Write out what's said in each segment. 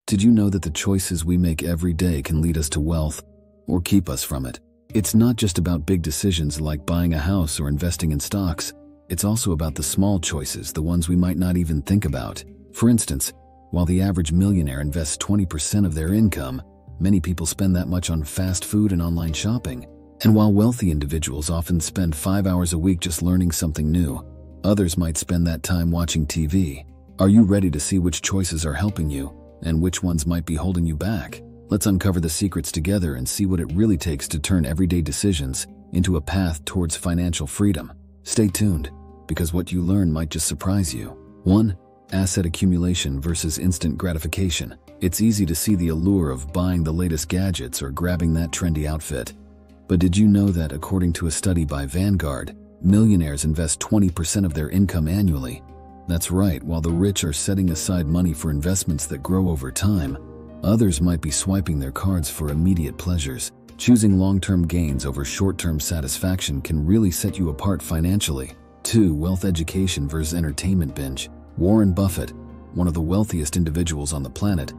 Did you know that the choices we make every day can lead us to wealth or keep us from it? It's not just about big decisions like buying a house or investing in stocks. It's also about the small choices, the ones we might not even think about. For instance, while the average millionaire invests 20% of their income, many people spend that much on fast food and online shopping. And while wealthy individuals often spend 5 hours a week just learning something new, others might spend that time watching TV. Are you ready to see which choices are helping you and which ones might be holding you back? Let's uncover the secrets together and see what it really takes to turn everyday decisions into a path towards financial freedom. Stay tuned, because what you learn might just surprise you. 1. Asset accumulation versus instant gratification. It's easy to see the allure of buying the latest gadgets or grabbing that trendy outfit. But did you know that according to a study by Vanguard, millionaires invest 20% of their income annually? That's right, while the rich are setting aside money for investments that grow over time, others might be swiping their cards for immediate pleasures. Choosing long-term gains over short-term satisfaction can really set you apart financially. 2. Wealth education versus entertainment binge. Warren Buffett, one of the wealthiest individuals on the planet,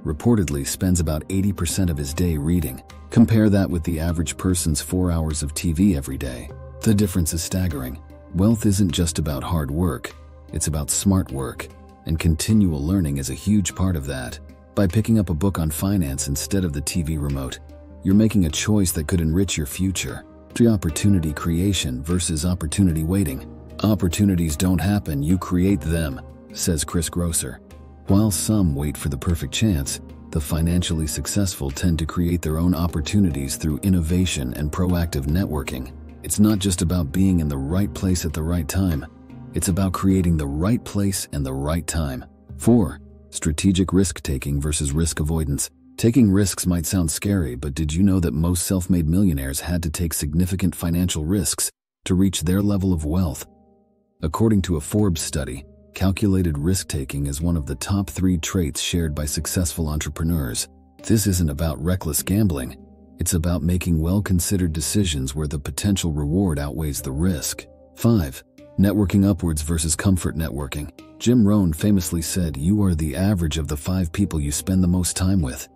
reportedly spends about 80% of his day reading. Compare that with the average person's 4 hours of TV every day. The difference is staggering. Wealth isn't just about hard work, it's about smart work, and continual learning is a huge part of that. By picking up a book on finance instead of the TV remote, you're making a choice that could enrich your future. 3. Opportunity creation versus opportunity waiting. Opportunities don't happen, you create them, says Chris Grosser. While some wait for the perfect chance, the financially successful tend to create their own opportunities through innovation and proactive networking. It's not just about being in the right place at the right time. It's about creating the right place and the right time. 4. Strategic risk-taking versus risk avoidance. Taking risks might sound scary, but did you know that most self-made millionaires had to take significant financial risks to reach their level of wealth? According to a Forbes study, calculated risk-taking is one of the top 3 traits shared by successful entrepreneurs. This isn't about reckless gambling. It's about making well-considered decisions where the potential reward outweighs the risk. 5. Networking upwards versus comfort networking. Jim Rohn famously said, "You are the average of the 5 people you spend the most time with."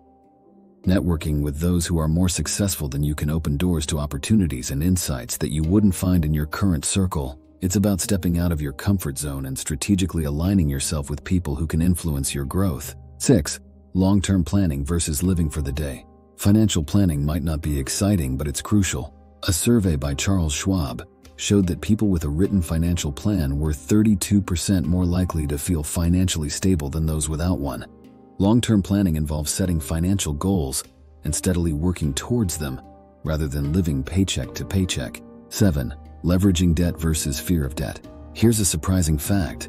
Networking with those who are more successful than you can open doors to opportunities and insights that you wouldn't find in your current circle. It's about stepping out of your comfort zone and strategically aligning yourself with people who can influence your growth. 6. Long-term planning versus living for the day. Financial planning might not be exciting, but it's crucial. A survey by Charles Schwab showed that people with a written financial plan were 32% more likely to feel financially stable than those without one. Long-term planning involves setting financial goals and steadily working towards them, rather than living paycheck to paycheck. 7. Leveraging debt versus fear of debt. Here's a surprising fact.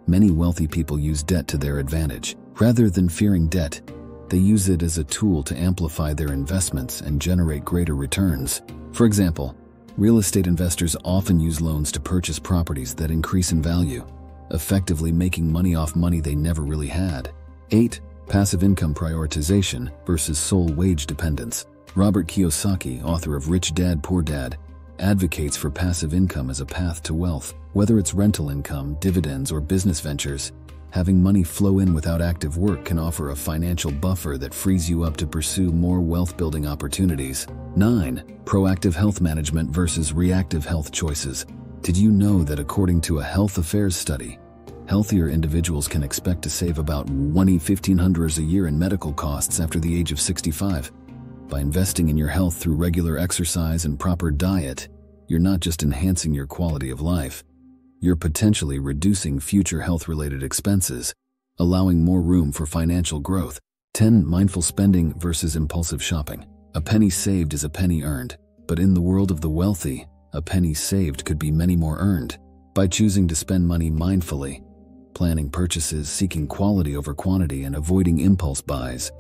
Many wealthy people use debt to their advantage. Rather than fearing debt, they use it as a tool to amplify their investments and generate greater returns. For example, real estate investors often use loans to purchase properties that increase in value, effectively making money off money they never really had. 8. Passive income prioritization versus sole wage dependence. Robert Kiyosaki, author of Rich Dad, Poor Dad, advocates for passive income as a path to wealth. Whether it's rental income, dividends, or business ventures, having money flow in without active work can offer a financial buffer that frees you up to pursue more wealth-building opportunities. 9. Proactive health management versus reactive health choices. Did you know that according to a health affairs study, healthier individuals can expect to save about $1,500 a year in medical costs after the age of 65? By investing in your health through regular exercise and proper diet, you're not just enhancing your quality of life, you're potentially reducing future health-related expenses, allowing more room for financial growth. 10. Mindful spending versus impulsive shopping. A penny saved is a penny earned, but in the world of the wealthy, a penny saved could be many more earned. By choosing to spend money mindfully, planning purchases, seeking quality over quantity, and avoiding impulse buys,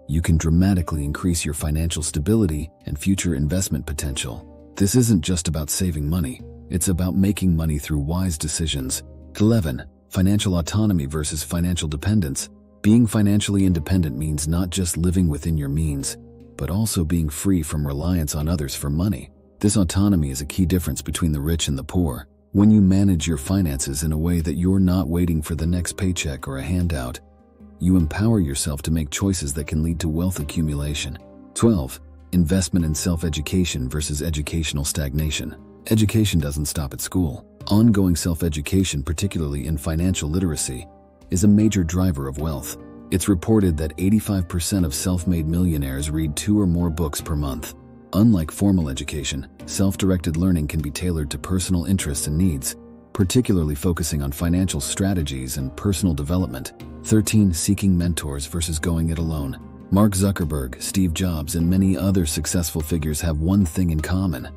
you can dramatically increase your financial stability and future investment potential. This isn't just about saving money, it's about making money through wise decisions. 11. Financial autonomy versus financial dependence. Being financially independent means not just living within your means, but also being free from reliance on others for money. This autonomy is a key difference between the rich and the poor. When you manage your finances in a way that you're not waiting for the next paycheck or a handout, You empower yourself to make choices that can lead to wealth accumulation. 12. Investment in self-education versus educational stagnation. Education doesn't stop at school. Ongoing self-education, particularly in financial literacy, is a major driver of wealth. It's reported that 85% of self-made millionaires read 2 or more books per month. Unlike formal education, self-directed learning can be tailored to personal interests and needs, particularly focusing on financial strategies and personal development. 13. Seeking mentors versus going it alone. Mark Zuckerberg, Steve Jobs, and many other successful figures have one thing in common.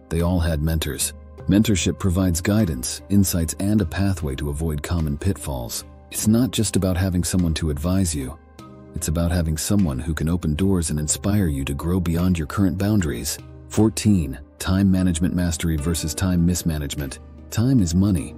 They all had mentors. Mentorship provides guidance, insights, and a pathway to avoid common pitfalls. It's not just about having someone to advise you. It's about having someone who can open doors and inspire you to grow beyond your current boundaries. 14. Time management mastery versus time mismanagement. Time is money.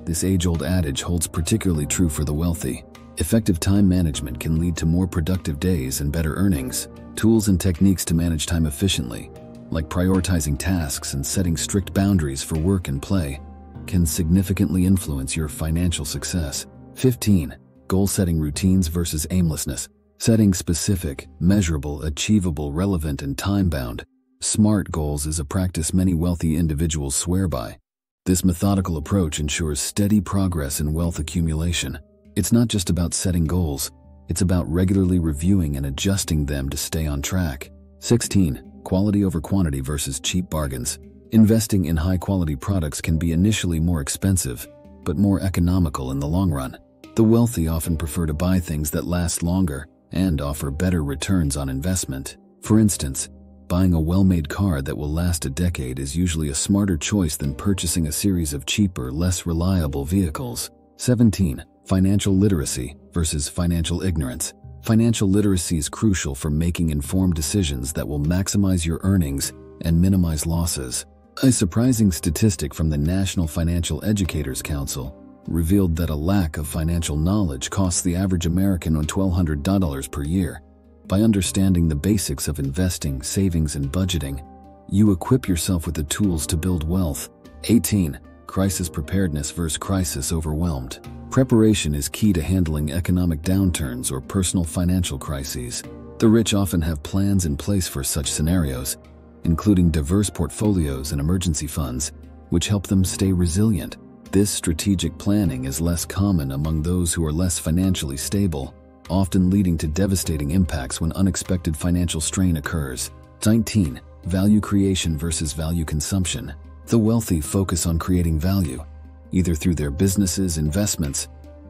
This age-old adage holds particularly true for the wealthy. Effective time management can lead to more productive days and better earnings. Tools and techniques to manage time efficiently, like prioritizing tasks and setting strict boundaries for work and play, can significantly influence your financial success. 15. Goal-setting routines versus aimlessness. Setting specific, measurable, achievable, relevant, and time-bound, SMART goals is a practice many wealthy individuals swear by. This methodical approach ensures steady progress in wealth accumulation. It's not just about setting goals, it's about regularly reviewing and adjusting them to stay on track. 16. Quality over quantity versus cheap bargains. Investing in high-quality products can be initially more expensive, but more economical in the long run. The wealthy often prefer to buy things that last longer and offer better returns on investment. For instance, buying a well-made car that will last a decade is usually a smarter choice than purchasing a series of cheaper, less reliable vehicles. 17. Financial literacy versus financial ignorance. Financial literacy is crucial for making informed decisions that will maximize your earnings and minimize losses. A surprising statistic from the National Financial Educators Council revealed that a lack of financial knowledge costs the average American $1,200 per year. By understanding the basics of investing, savings, and budgeting, you equip yourself with the tools to build wealth. 18. Crisis preparedness versus crisis overwhelmed. Preparation is key to handling economic downturns or personal financial crises. The rich often have plans in place for such scenarios, including diverse portfolios and emergency funds, which help them stay resilient. This strategic planning is less common among those who are less financially stable, often leading to devastating impacts when unexpected financial strain occurs. 19. Value creation versus value consumption. The wealthy focus on creating value, either through their businesses, investments,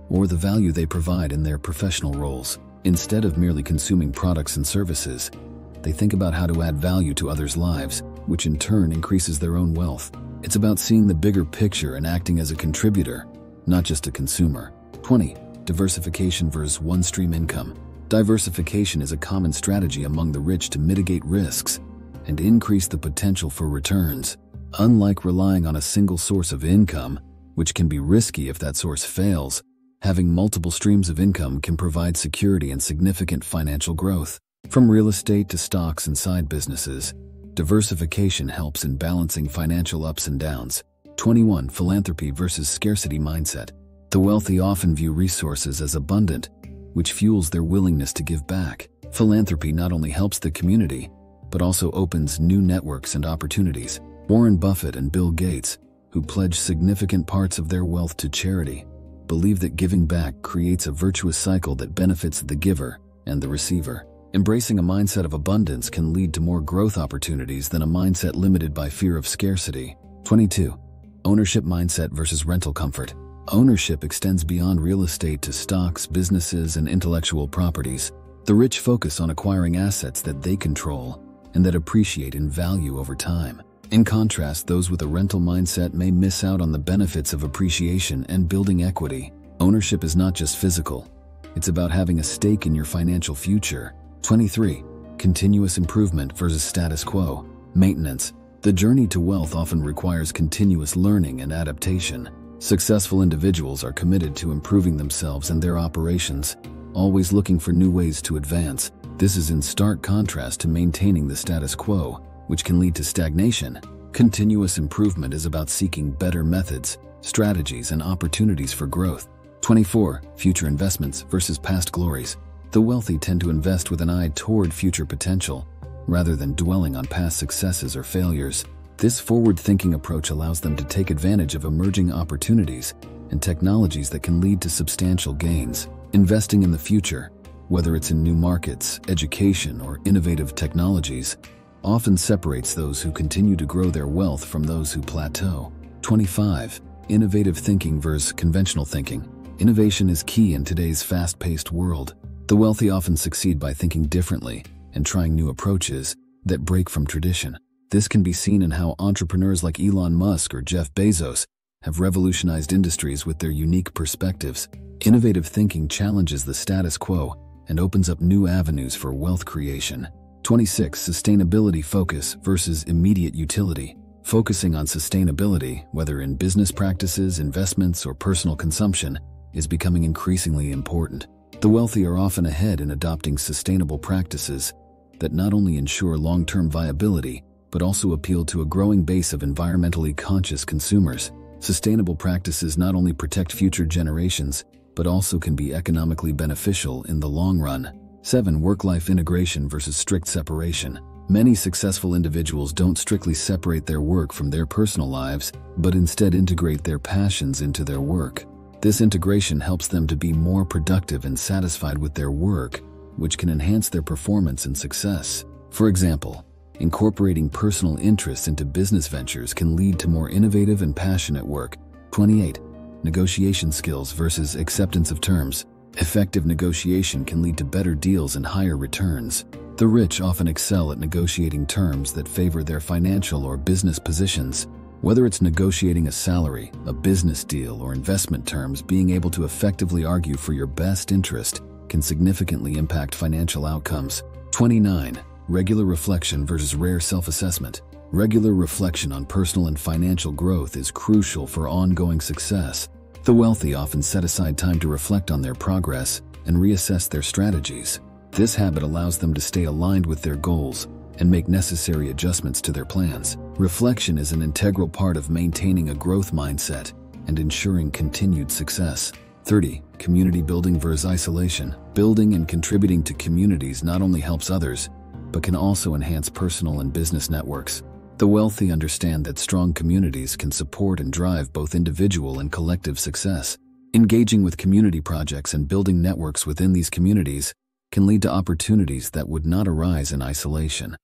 or the value they provide in their professional roles. Instead of merely consuming products and services, they think about how to add value to others' lives, which in turn increases their own wealth. It's about seeing the bigger picture and acting as a contributor, not just a consumer. 20. Diversification versus one-stream income. Diversification is a common strategy among the rich to mitigate risks and increase the potential for returns. Unlike relying on a single source of income, which can be risky if that source fails, having multiple streams of income can provide security and significant financial growth. From real estate to stocks and side businesses, diversification helps in balancing financial ups and downs. 21. Philanthropy versus scarcity mindset. The wealthy often view resources as abundant, which fuels their willingness to give back. Philanthropy not only helps the community, but also opens new networks and opportunities. Warren Buffett and Bill Gates, who pledge significant parts of their wealth to charity, believe that giving back creates a virtuous cycle that benefits the giver and the receiver. Embracing a mindset of abundance can lead to more growth opportunities than a mindset limited by fear of scarcity. 22. Ownership mindset versus rental comfort. Ownership extends beyond real estate to stocks, businesses, and intellectual properties. The rich focus on acquiring assets that they control and that appreciate in value over time. In contrast, those with a rental mindset may miss out on the benefits of appreciation and building equity. Ownership is not just physical. It's about having a stake in your financial future. 23. Continuous improvement versus status quo. Maintenance. The journey to wealth often requires continuous learning and adaptation. Successful individuals are committed to improving themselves and their operations, always looking for new ways to advance. This is in stark contrast to maintaining the status quo, which can lead to stagnation. Continuous improvement is about seeking better methods, strategies, and opportunities for growth. 24. Future investments versus past glories. The wealthy tend to invest with an eye toward future potential, rather than dwelling on past successes or failures. This forward-thinking approach allows them to take advantage of emerging opportunities and technologies that can lead to substantial gains. Investing in the future, whether it's in new markets, education, or innovative technologies, often separates those who continue to grow their wealth from those who plateau. 25. Innovative thinking versus conventional thinking. Innovation is key in today's fast-paced world. The wealthy often succeed by thinking differently and trying new approaches that break from tradition. This can be seen in how entrepreneurs like Elon Musk or Jeff Bezos have revolutionized industries with their unique perspectives. Innovative thinking challenges the status quo and opens up new avenues for wealth creation. 26. Sustainability focus versus immediate utility. Focusing on sustainability, whether in business practices, investments, or personal consumption, is becoming increasingly important. The wealthy are often ahead in adopting sustainable practices that not only ensure long-term viability, but also appeal to a growing base of environmentally conscious consumers. Sustainable practices not only protect future generations, but also can be economically beneficial in the long run. 7. Work-life integration versus strict separation. Many successful individuals don't strictly separate their work from their personal lives, but instead integrate their passions into their work. This integration helps them to be more productive and satisfied with their work, which can enhance their performance and success. For example, incorporating personal interests into business ventures can lead to more innovative and passionate work. 28. Negotiation skills versus acceptance of terms. Effective negotiation can lead to better deals and higher returns. The rich often excel at negotiating terms that favor their financial or business positions. Whether it's negotiating a salary, a business deal, or investment terms, being able to effectively argue for your best interest can significantly impact financial outcomes. 29. Regular reflection versus rare self-assessment. Regular reflection on personal and financial growth is crucial for ongoing success. The wealthy often set aside time to reflect on their progress and reassess their strategies. This habit allows them to stay aligned with their goals and make necessary adjustments to their plans. Reflection is an integral part of maintaining a growth mindset and ensuring continued success. 30. Community building versus isolation. Building and contributing to communities not only helps others, but can also enhance personal and business networks. The wealthy understand that strong communities can support and drive both individual and collective success. Engaging with community projects and building networks within these communities can lead to opportunities that would not arise in isolation.